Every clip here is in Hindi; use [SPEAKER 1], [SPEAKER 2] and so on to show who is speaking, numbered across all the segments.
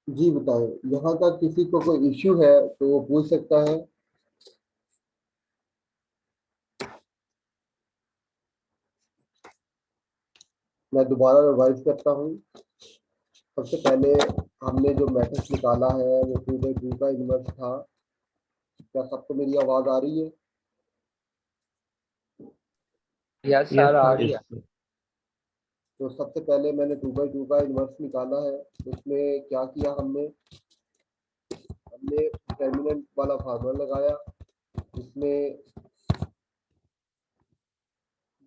[SPEAKER 1] जी बताएं, यहाँ तक किसी को कोई इश्यू है तो वो पूछ सकता है। मैं दोबारा रिवाइज करता हूँ। सबसे पहले हमने जो मैट्रिक्स निकाला है वो 2/2 का इनवर्स था। क्या सबको मेरी आवाज आ रही है?
[SPEAKER 2] यस
[SPEAKER 3] यस
[SPEAKER 2] सर, आ
[SPEAKER 3] सर।
[SPEAKER 2] रही है।
[SPEAKER 1] तो सबसे पहले मैंने 2/2 का इनवर्स निकाला है। उसमें क्या किया हमने हमने डिटर्मिनेंट वाला फार्मूला लगाया, जिसमें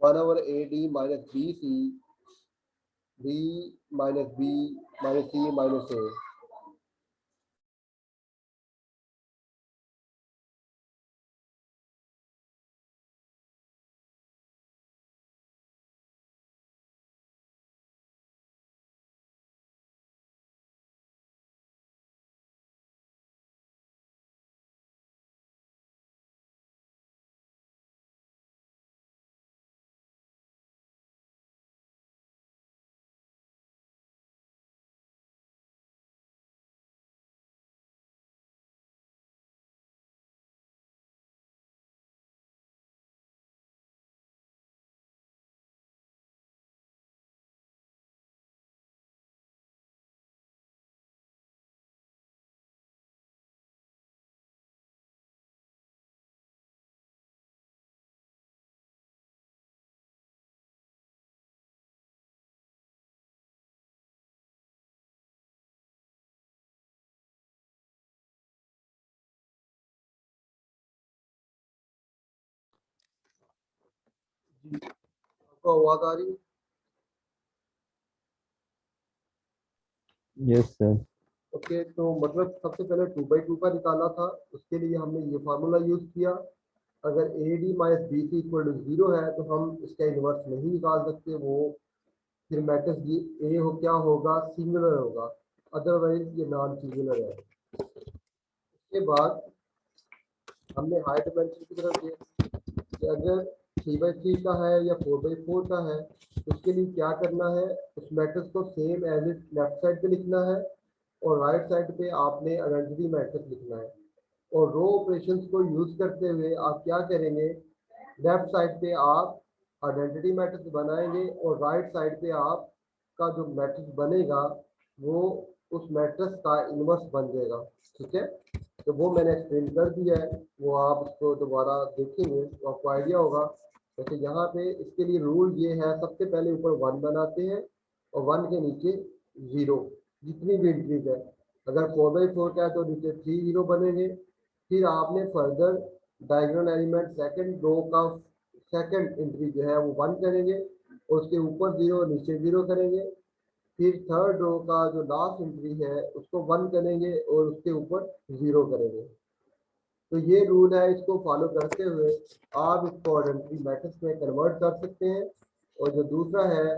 [SPEAKER 1] 1/AD - BC B - B - C - A। आपको आवाज आ रही है?
[SPEAKER 3] Yes sir.
[SPEAKER 1] ओके, तो मतलब सबसे पहले 2/2 का निकाला था। उसके लिए हमने ये फार्मूला यूज किया। अगर AD - BC इक्वल टू 0 है तो हम इसका इन्वर्स नहीं निकाल सकते। वो फिर मैट्रिक्स ए हो क्या होगा, सिंगुलर होगा, अदरवाइज ये नॉन सिंगुलर है। उसके बाद हमने हाई डायमेंशन की तरफ देखा कि अगर 3/3 का है या 4/4 का है तो उसके लिए क्या करना है। उस मैट्रिक्स को same as it left side पे लिखना है और राइट साइड पे आपने आइडेंटिटी मैट्रिक्स लिखना है। और रो ऑपरेशंस को यूज करते हुए आप क्या करेंगे, लेफ्ट साइड पे आप आइडेंटिटी मैट्रिक्स बनाएंगे और राइट साइड पे आप का जो मैट्रिक्स बनेगा वो उस मैट्रिक्स का इन्वर्स बन जाएगा। ठीक है, तो वो मैंने एक्सप्लेन कर दिया है। वो आप उसको दोबारा देखेंगे तो आपको आइडिया होगा। जैसे यहाँ पे इसके लिए रूल ये है, सबसे पहले ऊपर 1 बनाते हैं और 1 के नीचे 0, जितनी भी एंट्रीज है। अगर 4/4 का है तो नीचे 3 0 बनेंगे। फिर आपने further diagonal element second row का सेकंड एंट्री जो है वो 1 करेंगे और उसके ऊपर 0 नीचे 0 करेंगे। फिर थर्ड रो का जो लास्ट एंट्री है उसको 1 करेंगे और उसके ऊपर 0 करेंगे। तो ये रूल है, इसको फॉलो करते हुए आप इसको आइडेंटिटी मैट्रिक्स में कन्वर्ट कर सकते हैं। और जो दूसरा है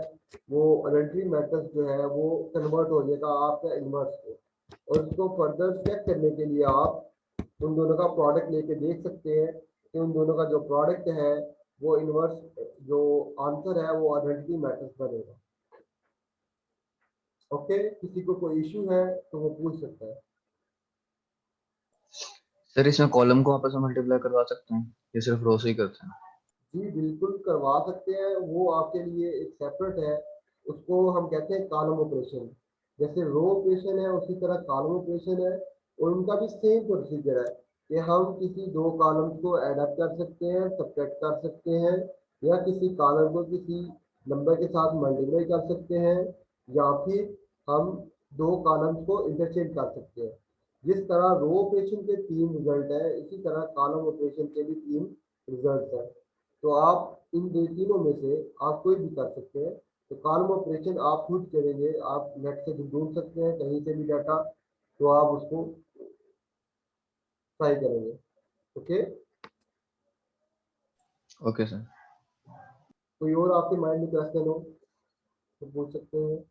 [SPEAKER 1] वो आइडेंटिटी मैट्रिक्स जो है वो कन्वर्ट हो जाएगा आपका इन्वर्स को। और इसको फर्दर चेक करने के लिए आप उन दोनों का प्रोडक्ट लेके देख सकते हैं कि उन दोनों का जो प्रोडक्ट है वो इन्वर्स जो आंसर है वो आइडेंटिटी मैट्रिक्स बनेगा। ओके, किसी को कोई इश्यू है तो वो पूछ सकता है।
[SPEAKER 2] सर, इसमें कॉलम को आपस में मल्टीप्लाई करवा सकते हैं या सिर्फ रो से ही करते हैं?
[SPEAKER 1] जी बिल्कुल करवा सकते हैं, वो आपके लिए एक सेपरेट है। उसको हम कहते हैं कॉलम ऑपरेशन। जैसे रो ऑपरेशन है उसी तरह कॉलम ऑपरेशन है और उनका भी सेम प्रोसीजर है कि हम किसी दो कॉलम्स को ऐड अप कर सकते हैं, सब्ट्रैक्ट कर सकते हैं, या किसी कॉलम को किसी नंबर के साथ मल्टीप्लाई कर सकते हैं, या फिर हम दो कॉलम्स को इंटरचेंज कर सकते हैं। जिस तरह रो ऑपरेशन के 3 रिजल्ट है इसी तरह कॉलम ऑपरेशन के भी 3 रिजल्ट है। तो आप इन तीनों में से आप कोई भी कर सकते हैं। तो कॉलम ऑपरेशन आप खुद करेंगे, आप नेट से ढूंढ सकते हैं कहीं से भी डाटा, तो आप उसको ट्राई करेंगे। Okay,
[SPEAKER 2] okay sir.
[SPEAKER 1] कोई और आपके माइंड में क्वेश्चन हो तो पूछ सकते हैं।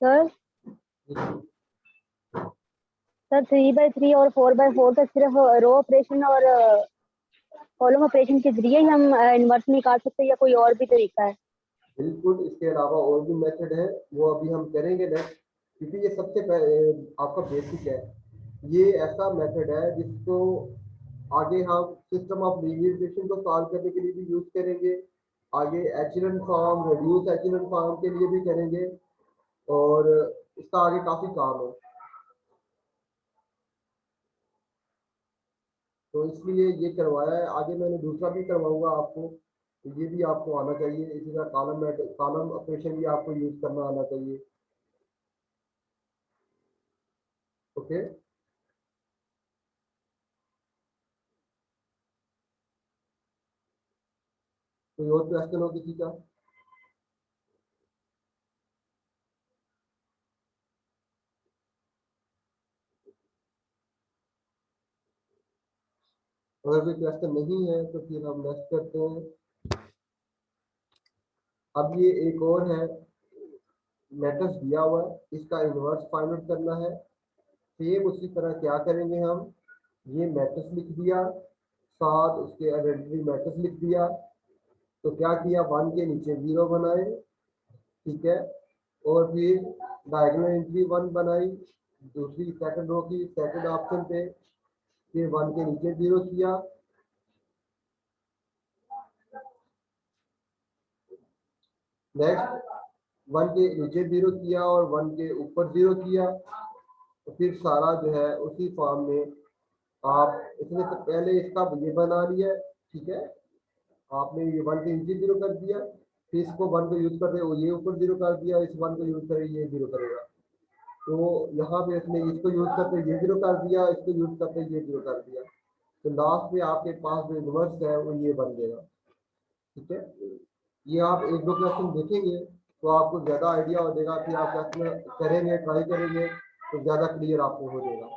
[SPEAKER 4] सर सर 3/3 और 4/4 का सिर्फ रो ऑपरेशन और
[SPEAKER 3] कॉलम ऑपरेशन के जरिए ही हम इनवर्स निकाल सकते हैं या कोई और भी तरीका है?
[SPEAKER 1] बिल्कुल, इसके अलावा और भी मेथड है, वो अभी हम करेंगे नेक्स्ट, क्योंकि ये सबसे आपका बेसिक है। ये ऐसा मेथड है जिसको आगे हम सिस्टम ऑफ लीनियर इक्वेशन को सॉल्व करने के लिए भी यूज करेंगे, आगे एचेलन फॉर्म, रिड्यूस एचेलन फॉर्म के लिए भी करेंगे, और इसका आगे काफी काम है। तो इसलिए ये करवाया है, आगे मैंने दूसरा भी करवाऊंगा आपको, तो ये भी आपको आना चाहिए। इसी तरह कॉलम ऑपरेशन भी आपको यूज करना आना चाहिए। ओके, कोई और क्वेश्चन हो किसी का? अगर कोई क्वेश्चन नहीं है तो फिर हम नेक्स्ट करते हैं। अब ये एक और है, मैट्रिक्स दिया हुआ है, इसका इन्वर्स फाइंड आउट करना है। सेम उसी तरह क्या करेंगे हम, ये मैट्रिक्स लिख दिया, साथ उसके आइडेंटिटी मैट्रिक्स लिख दिया। तो क्या किया, 1 के नीचे 0 बनाए, ठीक है, और फिर डायगोनल एंट्री 1 बनाई, दूसरी सेकंड रो की सेकंड ऑप्शन पे, फिर 1 के नीचे 0 किया, नेक्स्ट 1 के नीचे 0 किया और 1 के ऊपर 0 किया। तो फिर सारा जो है उसी फॉर्म में आप इसमें से पहले इसका ये बना लिया, ठीक है, आपने ये 1 के नीचे 0 कर दिया, फिर इसको 1 को यूज कर रहे हो, ये ऊपर 0 कर दिया, इस 1 को यूज करे ये 0 करेगा। तो यहाँ पे इसने इसको यूज करते ये 0 कर दिया, इसको यूज करते ये 0 कर दिया, तो लास्ट में आपके पास जो इन्वर्स है वो ये बन जाएगा, ठीक है। ये आप एक दो क्वेश्चन देखेंगे तो आपको ज्यादा आइडिया हो जाएगा, फिर आप क्वेश्चन करेंगे, ट्राई करेंगे तो ज्यादा क्लियर आपको हो जाएगा।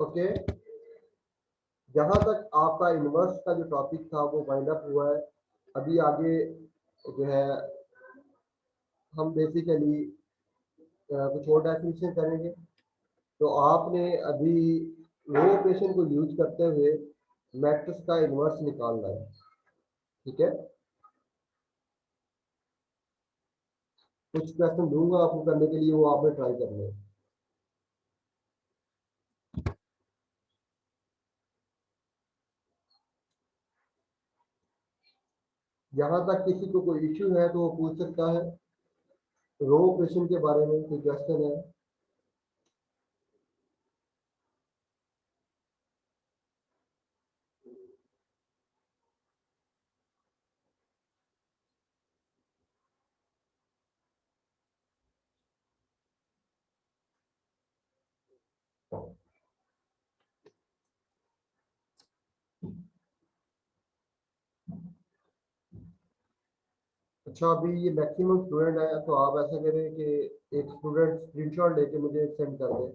[SPEAKER 1] ओके, जहां तक आपका इन्वर्स का जो टॉपिक था वो वाइंड अप हुआ है। अभी आगे जो है हम बेसिकली कुछ और डेफिनेशन करेंगे। तो आपने अभी रो ऑपरेशन को यूज करते हुए मैट्रिक्स का इन्वर्स निकालना है, ठीक है। कुछ क्वेश्चन दूंगा आपको करने के लिए, वो आपने ट्राई करना है। यहाँ तक किसी को कोई इश्यू है तो वो पूछ सकता है, रो ऑपरेशन के बारे में कोई क्वेश्चन है? अच्छा, अभी ये मैक्सिमम स्टूडेंट है, तो आप ऐसा करें कि एक स्टूडेंट स्क्रीनशॉट लेके मुझे सेंड कर दे,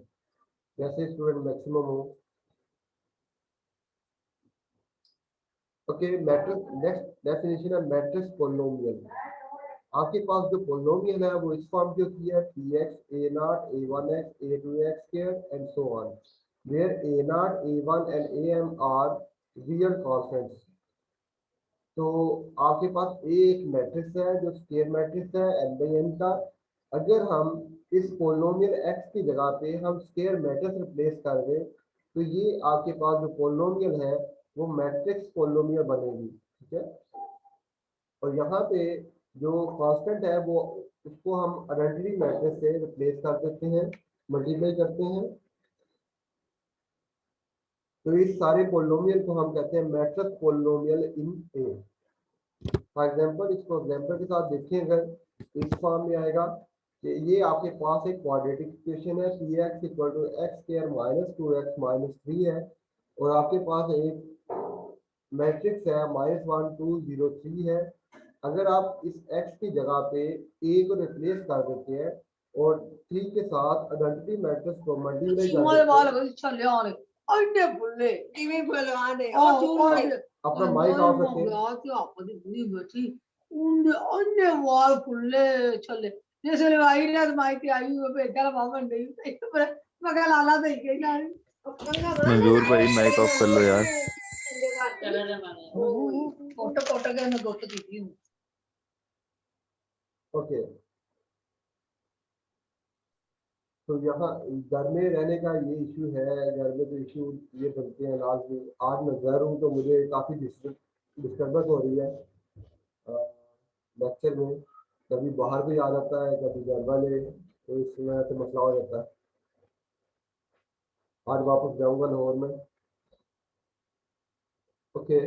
[SPEAKER 1] जैसे स्टूडेंट मैक्सिमम हो। ओके, मैट्रिक्स, नेक्स्ट डेफिनेशन है मैट्रिक्स पोलिनोमियल। आपके पास जो पोलिनोमियल है वो इस फॉर्म की होती है, px a0 a1x a2x square and so on, where a0 a1 and am are real constants। तो आपके पास एक मैट्रिक्स है जो स्क्वायर मैट्रिक्स है n by n का। अगर हम इस पोलिनोमियल x की जगह पे हम स्क्वायर मैट्रिक्स रिप्लेस कर दें तो ये आपके पास जो पोलिनोमियल है वो मैट्रिक्स पोलिनोमियल बनेगी, ठीक है। और यहाँ पे जो कांस्टेंट है वो उसको हम आइडेंटिटी मैट्रिक्स से रिप्लेस कर देते हैं, मल्टीप्लाई करते हैं। तो इस सारे पोलिनोमियल को हम कहते हैं matrix polynomial in A. For example, इसको एग्जांपल के साथ देखें, अगर इस फॉर्म में आएगा कि ये आपके पास एक क्वाड्रेटिक इक्वेशन है, px equal to x square minus 2x minus 3 है, और आपके पास एक मैट्रिक्स है -1 2 0 3 है। अगर आप इस x की जगह पे a को रिप्लेस कर देते हैं और 3 के साथ आइडेंटिटी मैट्रिक्स को मल्टीप्लाई कर देते हैं, अपना माइक ऑफ रखें।
[SPEAKER 4] वाल खुले चले जैसे आई ना माइक आई हुई बेटा बाबन नहीं मगर लाला दे के ना
[SPEAKER 2] मंजूर भाई माइक ऑफ कर लो यार।
[SPEAKER 4] फोटो फोटो के मैं गोट की हूं।
[SPEAKER 1] ओके, तो यहाँ घर में रहने का ये इशू है, घर में तो इशू ये बनते हैं लाजमी। आज मैं घर हूँ तो मुझे काफ़ी डिस्टर्बेंस हो रही है लेक्चर में, कभी बाहर भी आ जाता है, कभी घर वाले, तो इस वजह से मसला हो जाता है। आज वापस जाऊंगा लाहौर में। ओके,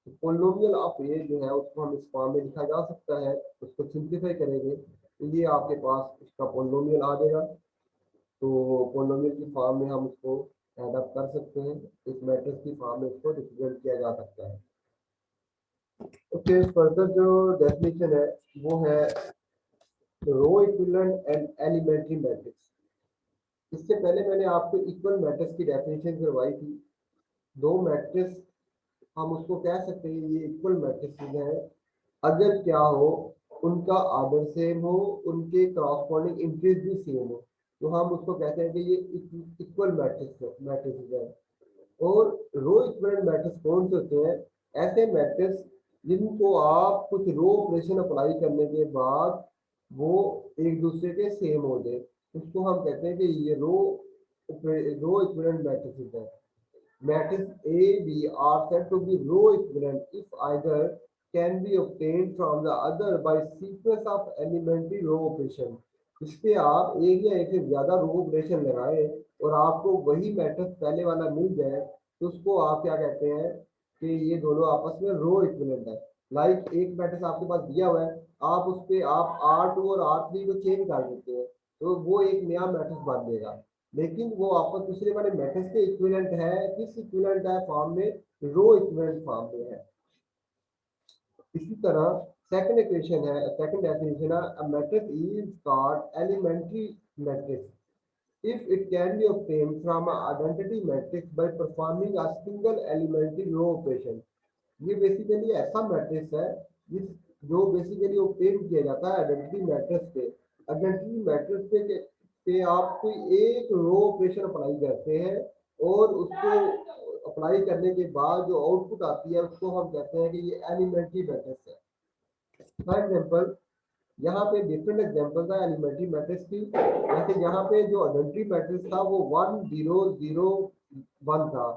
[SPEAKER 1] पोलिनोमियल ऑफ ए जो है उसको हम इस फॉर्म में लिखा जा सकता है, उसको सिंप्लीफाई करेंगे तो ये आपके पास उसका पोलिनोमियल आ जाएगा। तो पोलिनोमियल की फॉर्म में हम उसको ऐड अप कर सकते हैं, इस मैट्रिक्स की फॉर्म में उसको रिप्रेजेंट किया जा सकता है। ओके, फर्दर जो डेफिनेशन है वो है रो इक्विवेलेंट एंड एलिमेंट्री मैट्रिक्स। इससे पहले मैंने आपको इक्वल मैट्रिक्स की डेफिनेशन करवाई थी। दो मैट्रिक्स हम उसको कह सकते हैं ये इक्वल मैट्रिक्स हैं अगर क्या हो, उनका आर्डर सेम हो, उनके करॉस्पॉन्डिंग इंट्रीज भी सेम हो, तो हम उसको कहते हैं कि ये इक्वल मैट्रिक्स है। और रो इक्विवेलेंट मैट्रिक्स कौन से होते हैं? ऐसे मैट्रिक्स जिनको आप कुछ रो ऑपरेशन अप्लाई करने के बाद वो एक दूसरे के सेम हो जाए, उसको हम कहते हैं कि ये रो इक्विवेलेंट मैट्रिक्स है। Matrix A, B are said to be row equivalent if either can be obtained from the other by sequence of elementary row operation। इस पे आप एक या एक से ज्यादा रो ऑपरेशन लगाए और आपको वही मैट्रिक्स पहले वाला मिल जाए तो उसको आप क्या कहते हैं कि ये दोनों आपस में रो इक्विवेलेंट है। लाइक एक मैट्रिक्स आपके पास दिया हुआ है, आप उस पे आप R2 और R3 को चेंज कर देते हैं तो वो एक नया मैट्रिक्स बन जाएगा, लेकिन वो आपस दूसरे वाले मैट्रिक्स के इक्विवेलेंट है। किस इक्विवेलेंट है फॉर्म में? रो इक्विवेलेंट फॉर्म में है। इसी तरह सेकंड इक्वेशन है, सेकंड डेफिनेशन है a matrix is called elementary matrix if it can be obtained from an identity matrix by performing a single elementary row operation। ये बेसिकली ऐसा मैट्रिक्स है जिस जो बेसिकली ऑब्टेन किया जाता है आइडेंटिटी मैट्रिक्स पे। आइडेंटिटी मैट्रिक्स पे आप कोई एक रो ऑपरेशन अप्लाई करते हैं और उसको अप्लाई करने के बाद जो आउटपुट आती है उसको हम कहते हैं कि ये एलिमेंट्री मैट्रिक्स है। फॉर एग्जांपल यहाँ पे डिफरेंट एग्जांपल्स है एलिमेंट्री मैट्रिक्स की। जैसे यहाँ पे जो आइडेंटिटी मैट्रिक्स था वो 1 0 0 1 था,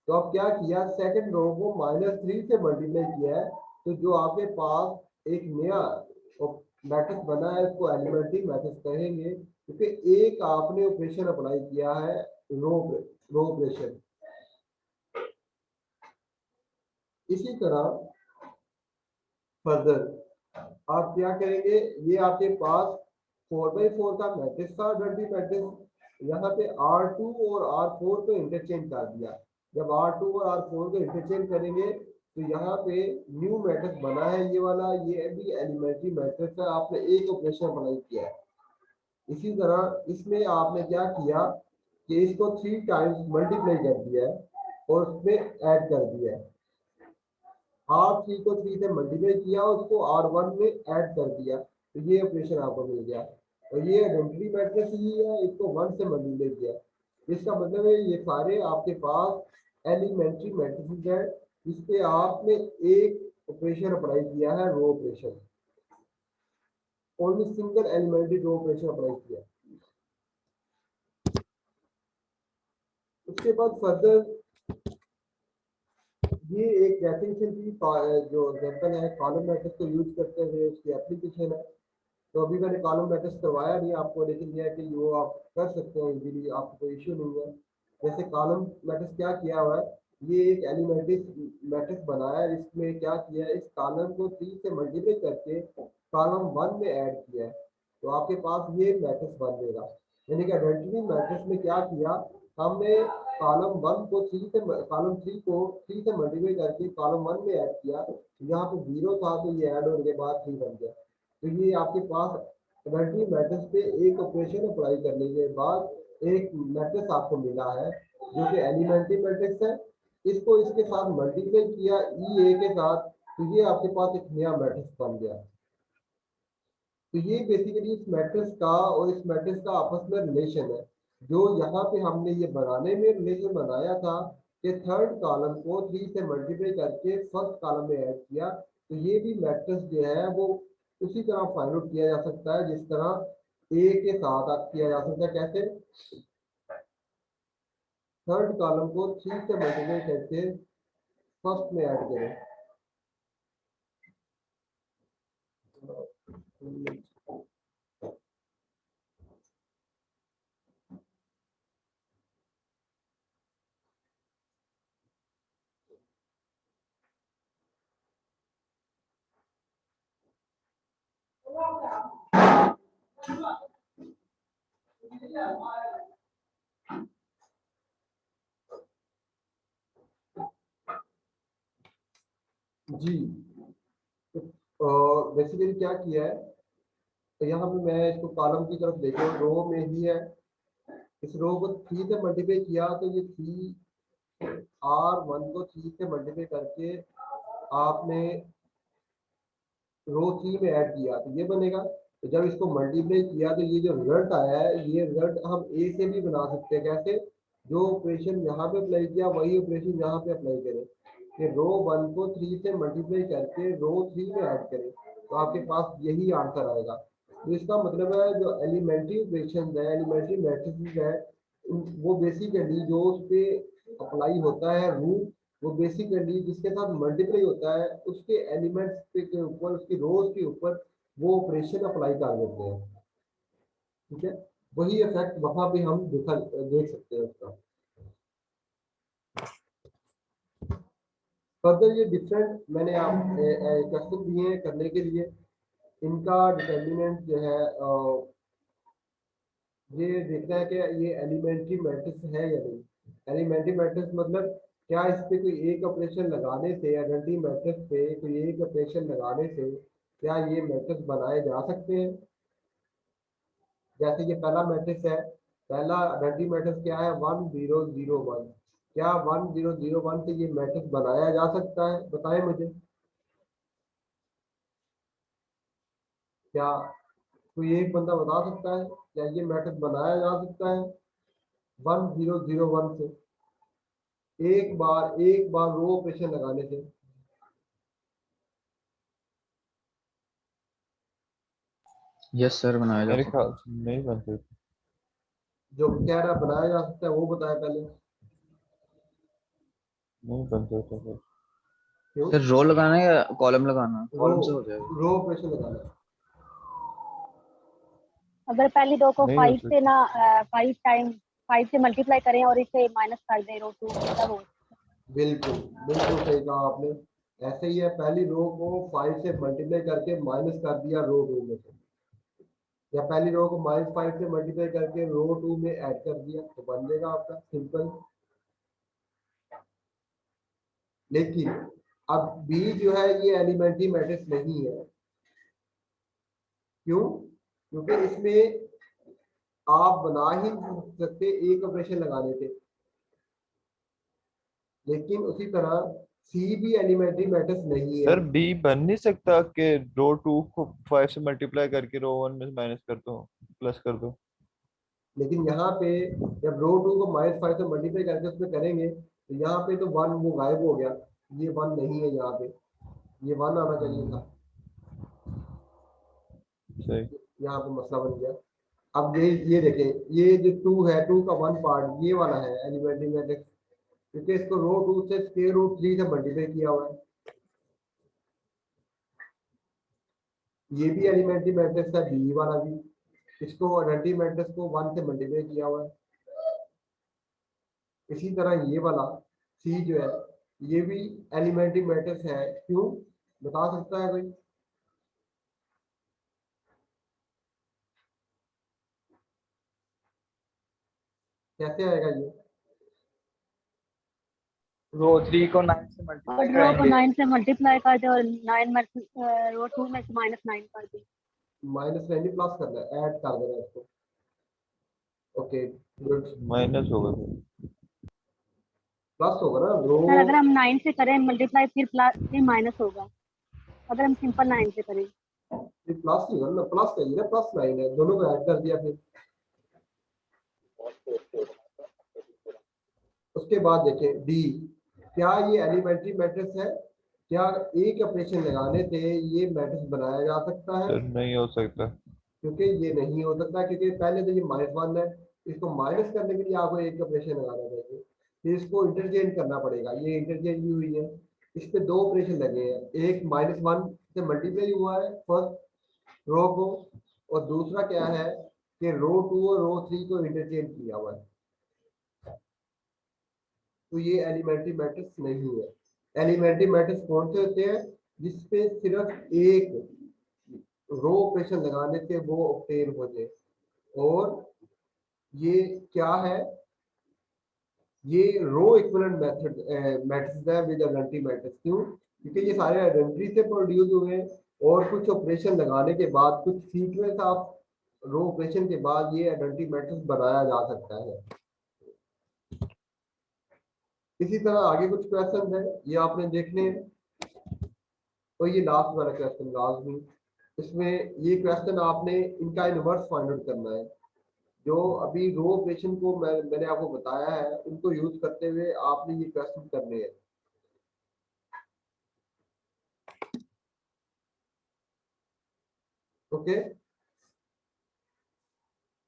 [SPEAKER 1] तो अब क्या किया, सेकंड रो को -3 से मल्टीप्लाई किया है, तो जो आपके पास एक नया मैट्रिक्स बना है उसको एलिमेंट्री मैट्रिक्स कहेंगे, क्योंकि एक आपने ऑपरेशन अप्लाई किया है रो ऑपरेशन। इसी तरह फर्दर आप क्या करेंगे, ये आपके पास 4x4 का मैट्रिक्स था आइडेंटिटी मैट्रिक्स, यहाँ पे R2 और R4 को इंटरचेंज कर दिया। जब R2 और R4 को इंटरचेंज करेंगे तो यहाँ पे न्यू मैट्रिक्स बना है ये वाला, ये भी एलिमेंट्री मैट्रिक्स है, आपने एक ऑपरेशन अप्लाई किया है। इसी तरह इसमें आपने क्या किया कि इसको 3 टाइम्स मल्टीप्लाई कर दिया है और उसमें ऐड कर दिया है। R3 को 3 से मल्टीप्लाई किया, उसको R1 में ऐड कर दिया, तो ये ऑपरेशन आपको मिल गया। और ये आइडेंटिटी मैट्रिक्स ही है, इसको 1 से मल्टीप्लाई किया, इसका मतलब है ये सारे आपके पास एलिमेंट्री मैट्रिक्स है जिस पे आपने एक ऑपरेशन अप्लाई किया है row operation, only single elementary row operation apply किया। उसके बाद फर्दर ये एक डेफिनेशन की जो एग्जांपल है कॉलम मैट्रिक्स को यूज करते हुए उसकी एप्लीकेशन है। तो अभी मैंने कॉलम मैट्रिक्स करवाया नहीं आपको, लेकिन यह है कि वो आप कर सकते हैं इजीली, आपको कोई इश्यू नहीं है। जैसे कॉलम मैट्रिक्स क्या किया हुआ है, ये एक एलिमेंट्री मैट्रिक्स बनाया है, इसमें क्या किया है, इस कॉलम को 3 से मल्टीप्लाई करके कॉलम 1 में ऐड किया है, तो आपके पास ये मैट्रिक्स बन जाएगा। यानी कि आइडेंटिटी मैट्रिक्स में क्या किया, हमने कॉलम 1 को 3 से कॉलम 3 को 3 से मल्टीप्लाई करके कॉलम 1 में ऐड किया, यहाँ पे 0 था तो ये ऐड होने के बाद 3 बन गया। तो ये आपके पास आइडेंटिटी मैट्रिक्स पे एक ऑपरेशन अप्लाई करने के बाद एक मैट्रिक्स आपको मिला है जो कि एलिमेंट्री मैट्रिक्स है, इसको इसके साथ मल्टीप्लाई किया ई ए के साथ, तो ये आपके पास एक नया मैट्रिक्स बन गया। तो ये बेसिकली इस मैट्रिक्स का और इस मैट्रिक्स का आपस में रिलेशन है, जो यहाँ पे हमने ये बनाने में रिलेशन बनाया था कि थर्ड कॉलम को 3 से मल्टीप्लाई करके फर्स्ट कॉलम में ऐड किया। तो ये भी मैट्रिक्स जो है वो उसी तरह फाइंड आउट किया जा सकता है जिस तरह ए के साथ किया जा सकता है। कैसे? थर्ड कॉलम को 3 से मल्टीप्लाई करके फर्स्ट में ऐड करें। जी, तो बेसिकली क्या किया है, तो यहाँ पे मैं इसको कॉलम की तरफ देखो, रो में ही है, इस रो को 3 से मल्टीप्लाई किया तो ये 3R1 को 3 से मल्टीप्लाई करके आपने रो 3 में ऐड किया तो ये बनेगा। तो जब इसको मल्टीप्लाई किया तो ये जो रिजल्ट आया है, ये रिजल्ट हम ए से भी बना सकते हैं। कैसे? जो ऑपरेशन यहाँ पे अप्लाई किया वही ऑपरेशन यहाँ पे अप्लाई करें कि रो 1 को 3 से मल्टीप्लाई करके रो 3 में ऐड करें, तो आपके पास यही आंसर आएगा। तो इसका मतलब है जो एलिमेंट्री ऑपरेशन है, एलिमेंट्री मैट्रिक्स है, वो बेसिकली जो उस पर अप्लाई होता है रूल, वो बेसिकली जिसके साथ मल्टीप्लाई होता है उसके एलिमेंट्स के ऊपर, उसकी रोज के ऊपर वो ऑपरेशन अप्लाई कर देते हैं। ठीक है, वही इफेक्ट वहां पे हम देख सकते हैं उसका। फर्दर ये डिफरेंट मैंने आप क्वेश्चन दिए हैं करने के लिए, इनका डिटर्मिनेंट जो है ये देखना है कि ये एलिमेंट्री मैट्रिक्स है या नहीं। एलिमेंट्री मैट्रिक्स मतलब क्या इस पे कोई एक ऑपरेशन लगाने से, आइडेंटिटी मैट्रिक्स पे कोई एक ऑपरेशन लगाने से क्या ये मैट्रिक्स बनाए जा सकते हैं। जैसे ये पहला मैट्रिक्स है, पहला आइडेंटिटी मैट्रिक्स क्या है, 1 0 0 1। क्या 1 0 0 1 से ये मैट्रिक्स बनाया जा सकता है? बताएं मुझे, क्या कोई एक बंदा बता सकता है क्या ये मैट्रिक्स बनाया जा सकता है 1 0 0 1 से? एक बार रो ऑपरेशन लगाने से।
[SPEAKER 2] यस सर, बनाया जा
[SPEAKER 5] मेरे
[SPEAKER 2] सकता
[SPEAKER 5] ख्याल
[SPEAKER 2] है।
[SPEAKER 5] से नहीं बन सकते।
[SPEAKER 1] जो कह रहा बनाया जा सकता है वो बताया पहले।
[SPEAKER 5] नहीं बन सकता सर।
[SPEAKER 1] क्यों?
[SPEAKER 2] सर रो लगाना है या कॉलम लगाना?
[SPEAKER 1] रो
[SPEAKER 2] कॉलम से हो जाएगा।
[SPEAKER 1] रो ऑपरेशन लगाना है।
[SPEAKER 3] अगर पहली दो को
[SPEAKER 5] नहीं हो
[SPEAKER 3] 5 से
[SPEAKER 5] सकता।
[SPEAKER 3] ना 5 से मल्टीप्लाई करें और इसे माइनस कर दें रो 2 में, तब हो।
[SPEAKER 1] बिल्कुल बिल्कुल सही कहा आपने। ऐसे ही है, पहली रो को 5 से मल्टीप्लाई करके माइनस कर दिया रो 2 में से, या पहली रो को -5 से मल्टीप्लाई करके रो 2 में ऐड कर दिया, तो बन जाएगा आपका सिंपल। लेकिन अब बी जो है ये एलिमेंट्री मैट्रिक्स नहीं है। क्यों? क्योंकि इसमें आप बना ही नहीं सकते, एक ऑपरेशन लगाने थे। लेकिन उसी तरह सी भी एलिमेंट्री मैट्रिक्स नहीं है।
[SPEAKER 5] सर बी बन नहीं सकता कि रो 2 को 5 से मल्टीप्लाई करके रो 1 में माइनस कर दो, प्लस कर दो।
[SPEAKER 1] लेकिन यहाँ पे जब रो 2 को -5 से मल्टीप्लाई करके उसमें करेंगे तो यहाँ पे तो 1 वो गायब हो गया, ये 1 नहीं है यहाँ पे, ये 1 आना चाहिए था।
[SPEAKER 5] सही।
[SPEAKER 1] यहाँ पे मसला बन गया। अब ये देखें, ये जो 2 है, 2 का 1 पार्ट ये वाला है एलिमेंट्री मैट्रिक्स, क्योंकि इसको रो 2 से स्क्वायर रूट 3 से मल्टीप्लाई किया हुआ है। ये भी एलिमेंट्री मैट्रिक्स है, बी वाला भी, इसको आइडेंटिटी मैट्रिक्स को 1 से मल्टीप्लाई किया हुआ है। इसी तरह ये वाला सी जो है ये भी एलिमेंट्री मैट्रिक्स है। क्यों? बता सकता है कोई? कैसे आएगा ये?
[SPEAKER 6] रो 3 को 9 से
[SPEAKER 3] और
[SPEAKER 6] मल्टीप्लाई
[SPEAKER 3] रो को
[SPEAKER 6] करेंगे।
[SPEAKER 3] 9 से मल्टीप्लाई कर दे और 9 में रो 2 में से -9 कर दे।
[SPEAKER 1] माइनस नहीं प्लस करना है, ऐड कर देना है इसको। Okay good.
[SPEAKER 5] माइनस होगा सर।
[SPEAKER 1] प्लस होगा ना रो।
[SPEAKER 3] सर अगर हम 9 से करें मल्टीप्लाई फिर प्लस फिर माइनस होगा, अगर हम सिंपल 9 से करें।
[SPEAKER 1] ये प्लस ही होगा ना, प्लस का ही ना, प्लस 9 है, दोनों को ऐड कर दिया फिर। उसके बाद देखें डी, क्या ये एलिमेंट्री मैट्रिक्स है? क्या एक ऑपरेशन लगाने से ये मैट्रिक्स बनाया जा सकता है?
[SPEAKER 5] सर नहीं हो सकता।
[SPEAKER 1] क्योंकि ये नहीं हो सकता, क्योंकि पहले तो ये -1 है, इसको माइनस करने के लिए आपको एक ऑपरेशन लगाना चाहिए, फिर इसको इंटरचेंज करना पड़ेगा। ये इंटरचेंज भी हुई है, इस पे 2 ऑपरेशन लगे हैं, एक -1 से मल्टीप्लाई हुआ है फर्स्ट रो को, और दूसरा क्या है कि रो 2 और रो 3 को इंटरचेंज किया हुआ है। तो ये एलिमेंट्री मैट्रिक्स नहीं है। एलिमेंट्री मैट्रिक्स कौन से होते हैं? जिसपे सिर्फ एक रो ऑपरेशन लगाने से वो ऑब्टेन हो जाए। और ये क्या है? ये रो इक्विवेलेंट मेथड मैट्रिक्स है विद आइडेंटिटी मैट्रिक्स। क्यों? क्योंकि ये सारे आइडेंटिटी से प्रोड्यूस हुए हैं, और कुछ ऑपरेशन लगाने के बाद, कुछ सीक्वेंस ऑफ रो ऑपरेशन के बाद ये आइडेंटिटी मैट्रिक्स बनाया जा सकता है। इसी तरह आगे कुछ क्वेश्चन है, ये आपने देखने हैं। तो ये लास्ट वाला क्वेश्चन लाजमी, इसमें ये क्वेश्चन आपने इनका इनवर्स फाइंड आउट करना है। जो अभी रो ऑपरेशन को मैंने आपको बताया है, उनको यूज करते हुए आपने ये क्वेश्चन करने हैं। ओके,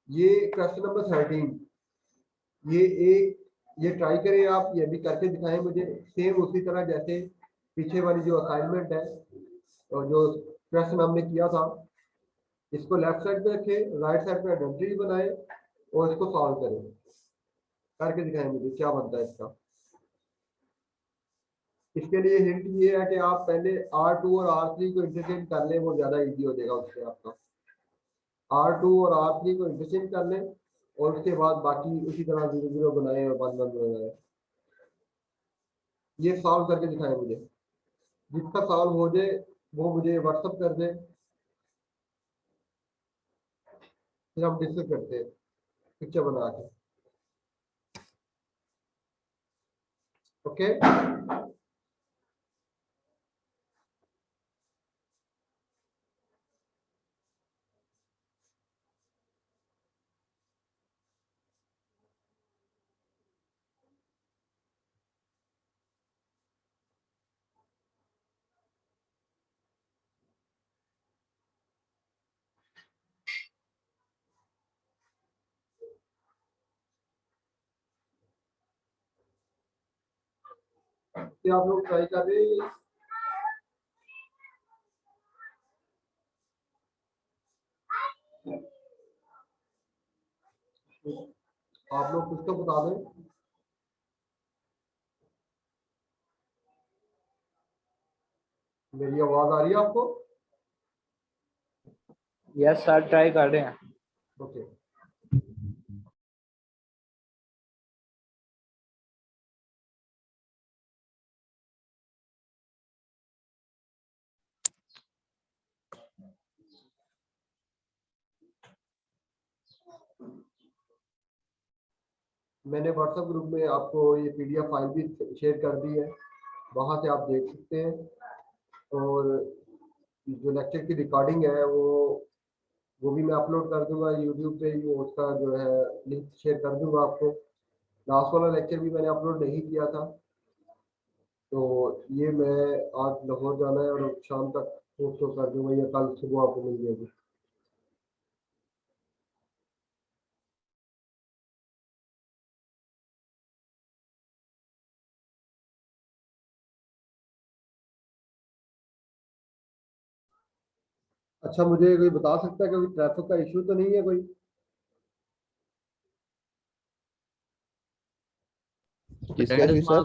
[SPEAKER 1] ये क्वेश्चन नंबर 13, ये ट्राई करें आप, ये भी करके दिखाएं मुझे, सेम उसी तरह जैसे पीछे वाली जो असाइनमेंट है और जो क्वेश्चन हमने किया था। इसको लेफ्ट साइड पे रखें, राइट साइड पे आइडेंटिटी बनाए और इसको सॉल्व करें। करके दिखाएं मुझे क्या बनता है इसका। इसके लिए हिंट ये है कि आप पहले R2 और R3 को इंटरचेंज कर लें, वो ज्यादा इजी हो जाएगा उससे आपका। R2 और R3 को इंटरचेंज कर लें, और उसके बाद बाकी उसी तरह 0 0 बनाए और 1 1 बनाए। ये सॉल्व करके दिखाएं मुझे, जिसका सॉल्व हो जाए वो मुझे व्हाट्सअप कर दे, फिर हम डिस्कस करते हैं पिक्चर बना के। ओके, क्या आप लोग ट्राई कर रहे हैं? आप लोग कुछ तो बता दें। मेरी आवाज आ रही है आपको?
[SPEAKER 6] यस सर ट्राई कर रहे हैं।
[SPEAKER 1] ओके, मैंने व्हाट्सएप ग्रुप में आपको ये PDF फाइल भी शेयर कर दी है, वहां से आप देख सकते हैं। और जो लेक्चर की रिकॉर्डिंग है वो भी मैं अपलोड कर दूंगा यूट्यूब पे, वो उसका जो है लिंक शेयर कर दूंगा आपको। लास्ट वाला लेक्चर भी मैंने अपलोड नहीं किया था, तो ये मैं आज लाहौर जाना है और शाम तक पोस्ट कर दूंगा, या कल सुबह आपको मिल जाएगी। अच्छा, मुझे कोई बता सकता है कि कोई ट्रैफिक का इशू तो नहीं है कोई?
[SPEAKER 5] किसका जी सर?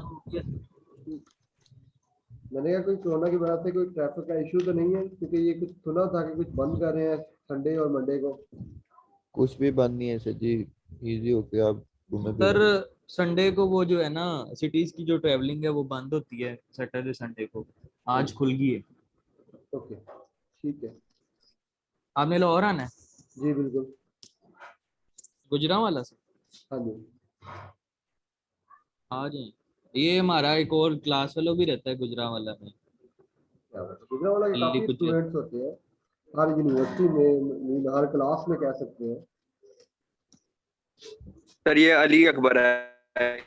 [SPEAKER 1] मैंने कहा कोई कोरोना की वजह से कोई ट्रैफिक का इशू तो नहीं है, क्योंकि ये कुछ सुना था कि कुछ बंद कर रहे हैं संडे और मंडे को।
[SPEAKER 5] कुछ भी बंद नहीं है सर जी, इजी होके आप घूमे
[SPEAKER 7] सर
[SPEAKER 5] फिरे।
[SPEAKER 7] संडे को वो जो है ना सिटीज की जो ट्रेवलिंग है वो बंद होती है सैटरडे संडे को। आज खुल गई है।
[SPEAKER 1] ओके, ठीक है।
[SPEAKER 7] आपने लाहौर आना है?
[SPEAKER 1] जी बिल्कुल।
[SPEAKER 7] गुजरांवाला से
[SPEAKER 1] हाँ जी।
[SPEAKER 7] आ जाए, ये हमारा एक और क्लास वालों भी रहता है गुजरा वाला में।
[SPEAKER 1] क्या बात है। गुजरांवाला के
[SPEAKER 7] दिल्ली
[SPEAKER 1] काफी
[SPEAKER 7] कुछ
[SPEAKER 1] स्टूडेंट्स होते हैं हर यूनिवर्सिटी में, हर क्लास में कह सकते हैं।
[SPEAKER 8] सर ये अली अकबर है,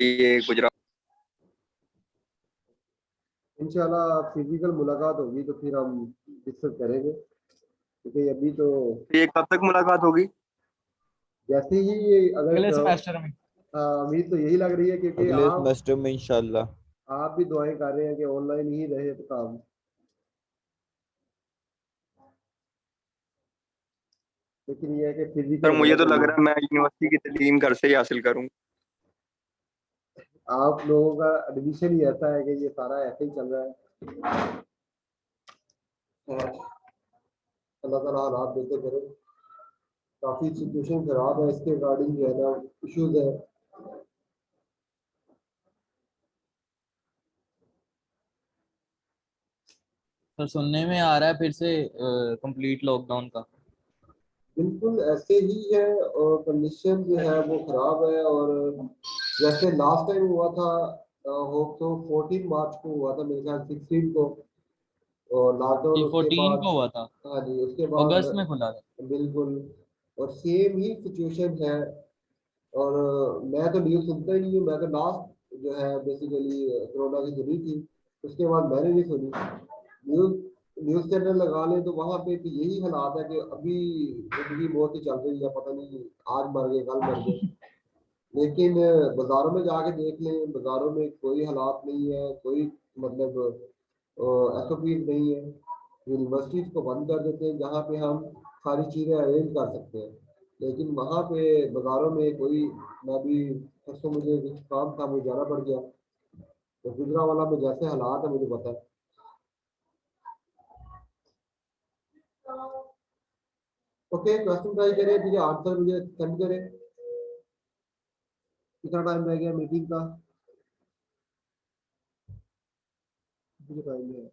[SPEAKER 8] ये गुजरात।
[SPEAKER 1] इंशाल्लाह फिजिकल मुलाकात होगी तो फिर हम डिस्कस करेंगे, क्योंकि अभी तो
[SPEAKER 8] ये कब तक मुलाकात होगी?
[SPEAKER 1] जैसे ही ये
[SPEAKER 7] अगले
[SPEAKER 1] अगर
[SPEAKER 7] सेमेस्टर में।
[SPEAKER 1] उम्मीद तो यही लग रही है, क्योंकि
[SPEAKER 5] अगले
[SPEAKER 1] आप
[SPEAKER 5] सेमेस्टर में इंशाल्लाह।
[SPEAKER 1] आप भी दुआएं कर रहे हैं कि ऑनलाइन ही रहे तो काम, लेकिन ये है कि
[SPEAKER 8] सर
[SPEAKER 1] फिजिकल
[SPEAKER 8] मुझे तो
[SPEAKER 1] मुलाकात
[SPEAKER 8] लग
[SPEAKER 1] नहीं।
[SPEAKER 8] रहा है मैं यूनिवर्सिटी की तालीम घर से ही हासिल करूँ।
[SPEAKER 1] आप लोगों का एडमिशन ही ऐसा है कि ये सारा ऐसे ही चल रहा है। अल्लाह ताला हालात देते करे। काफी सिचुएशन खराब है, इसके रिगार्डिंग जो है ना इश्यूज है।
[SPEAKER 7] तो सुनने में आ रहा है फिर से कंप्लीट लॉकडाउन का।
[SPEAKER 1] बिल्कुल ऐसे ही है, और कंडीशन जो है वो खराब है। और जैसे लास्ट टाइम हुआ था, होप तो 14 मार्च को हुआ था मेरे ख्याल 16 को, और लॉकडाउन
[SPEAKER 7] ये
[SPEAKER 1] उसके
[SPEAKER 7] 14
[SPEAKER 1] बाद।
[SPEAKER 7] को हुआ था,
[SPEAKER 1] हाँ जी, उसके बाद
[SPEAKER 7] अगस्त में खुला था।
[SPEAKER 1] बिल्कुल। और सेम ही सिचुएशन है। और मैं तो न्यूज़ सुनता ही नहीं हूँ, मैं तो लास्ट जो है बेसिकली कोरोना की सुनी थी, उसके बाद मैंने नहीं सुनी न्यूज़। न्यूज़ चैनल लगा ले तो वहां पे तो यही हालात है कि अभी जिंदगी बहुत ही चल रही है, पता नहीं आज मर गए कल मर गए। लेकिन बाजारों में जाके देख लें, बाजारों में कोई हालात नहीं है, कोई मतलब एसओपी नहीं है। यूनिवर्सिटीज को बंद कर देते हैं जहाँ पे हम सारी चीज़ें अरेंज कर सकते हैं, लेकिन वहाँ पे बाजारों में कोई। मैं भी परसों मुझे कुछ काम था, मुझे जाना पड़ गया, तो गुजरांवाला में जैसे हालात है मुझे पता है। ओके, क्वेश्चन ट्राई करें, ठीक है, आंसर मुझे सेंड करें। कितना टाइम रह गया मीटिंग का? मुझे टाइम नहीं है।